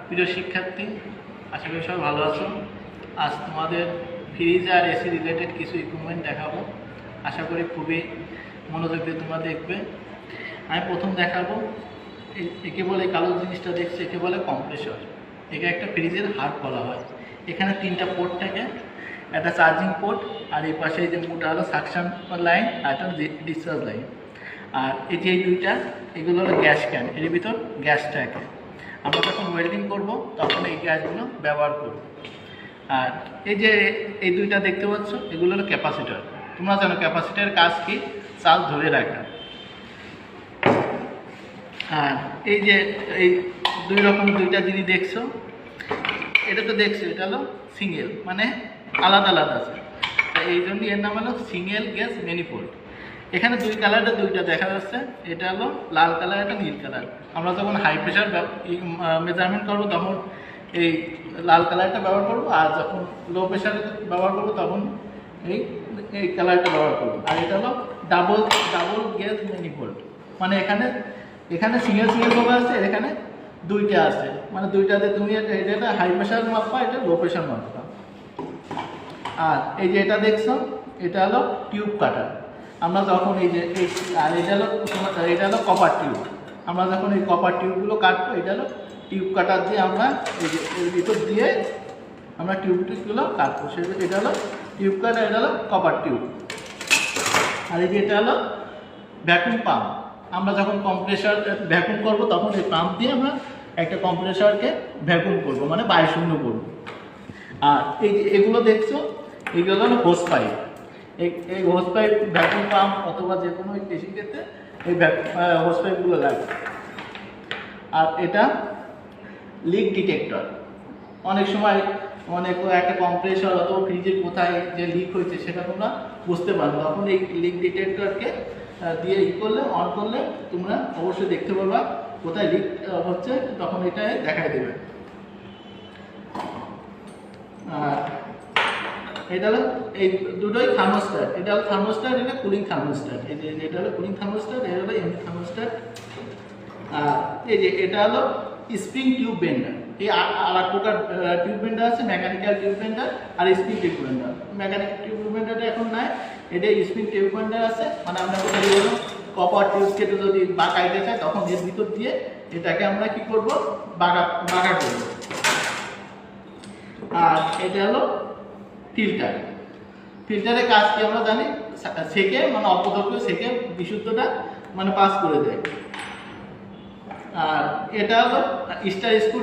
প্রিয় শিক্ষার্থী, আশা করি সবাই ভালো আছো। আজ তোমাদের ফ্রিজ আর এসি রিলেটেড কিছু ইকুইপমেন্ট দেখাবো। আশা করি খুবই মনোযোগ দিয়ে তোমরা দেখবে। আমি প্রথম দেখাবো, একে বলে কালো জিনিসটা দেখছি, একে বলে কম্প্রেসর। একে একটা ফ্রিজের হার্ট বলা হয়। এখানে তিনটা পোর্ট থাকে, একটা চার্জিং পোর্ট, আর এই পাশে যে মোটা হলো সাকশন লাইন, আর একটা ডিসচার্জ লাইন। আর এই যে এই দুইটা, এগুলো হলো গ্যাস ক্যান, এর ভিতর গ্যাস থাকে। আমরা যখন ওয়েল্ডিং করব তখন এই গ্যাসগুলো ব্যবহার করব। আর এই যে এই দুইটা দেখতে পাচ্ছ, এগুলো হলো ক্যাপাসিটর। তোমরা জানো ক্যাপাসিটরের কাজ কি? চার্জ ধরে রাখা। আর এই যে এই দুই রকম দুইটা জিনিস দেখছো, এটা তো দেখছো, এটা হলো সিঙ্গেল, মানে আলাদা আলাদা আছে। এই জন্য এর নাম হলো সিঙ্গেল গ্যাস ম্যানিফোল্ড। এখানে দুই কালারটা দুইটা দেখা যাচ্ছে, এটা হলো লাল কালার, এটা নীল কালার। আমরা যখন হাই প্রেশার মেজারমেন্ট করবো তখন এই লাল কালারটা ব্যবহার করবো, আর যখন লো প্রেশার ব্যবহার করবো তখন এই কালারটা ব্যবহার করবো। আর এটা হলো ডাবল গ্যাস ম্যানিফোল্ড, মানে এখানে সিঙ্গেল ভাবে আছে, এখানে দুইটা আছে, মানে দুইটাতে তুমি এটা হাই প্রেশার মাপবা, এটা লো প্রেশার মাপবা। আর এই যে এটা দেখছো, এটা হলো টিউব কাটার। আমরা যখন এই যে আর এটা হলো কপার টিউব। আমরা যখন এই কপার টিউবগুলো কাটবো, এটা হলো টিউব কাটার দিয়ে আমরা এই যে এর ভিতর দিয়ে আমরা টিউবগুলো কাটবো। এটা হলো টিউব কাটার, এটা হলো কপার টিউব। আর এই যে এটা হলো ভ্যাকুয়াম পাম্প। আমরা যখন কম্প্রেসার ভ্যাকুয়াম করবো তখন এই পাম্প দিয়ে আমরা একটা কম্প্রেসারকে ভ্যাকুয়াম করবো, মানে বায়ু শূন্য করবো। আর এই যে এগুলো দেখছো, এগুলো হলো হোস পাইপ। এই হোস পাইপ ভ্যাকুয়াম পাম্প অথবা যে কোনো মেশিন ক্ষেত্রে এই হোস পাইপগুলো লাগে। আর এটা লিক ডিটেক্টর। অনেক সময় একটা কম্প্রেসর অথবা ফ্রিজের কোথায় যে লিক হয়েছে সেটা তোমরা বুঝতে পারো, তখন এই লিক ডিটেক্টরকে দিয়ে করলে অন করলে তোমরা অবশ্যই দেখতে পারবা কোথায় লিক হচ্ছে, তখন এটা দেখাই দেবে। আর এটা হলো এই দুটোই থার্মোস্ট্যাট। এটা হলো থার্মোস্ট্যাট, এটা কুলিং থার্মোস্ট্যাট। এই যে এটা হলো কুলিং থার্মোস্ট্যাট, এটা হলো এমনি থার্মোস্ট্যাট। আর এই যে এটা হলো স্প্রিং টিউব বেন্ডার। এই আর এক প্রকার টিউব বেন্ডার আছে, মেকানিক্যাল টিউব বেন্ডার আর spring tube bender. Mechanical tube বেন্ডারটা এখন নাই, এটা স্প্রিং টিউব বেন্ডার আছে। মানে আমরা কোথায় বলবো, কপার টিউব কেটে যদি বাঁকাইতে চাই তখন এর ভিতর দিয়ে এটাকে আমরা কি করব, বাঁকা করব। আর এটা হলো ফিল্টারের কাজ কি আমরা জানি, সেকে মানে অপদক্ষ সেকে বিশুদ্ধটা মানে পাস করে দেয়। আর এটা হলো স্টার স্ক্রু।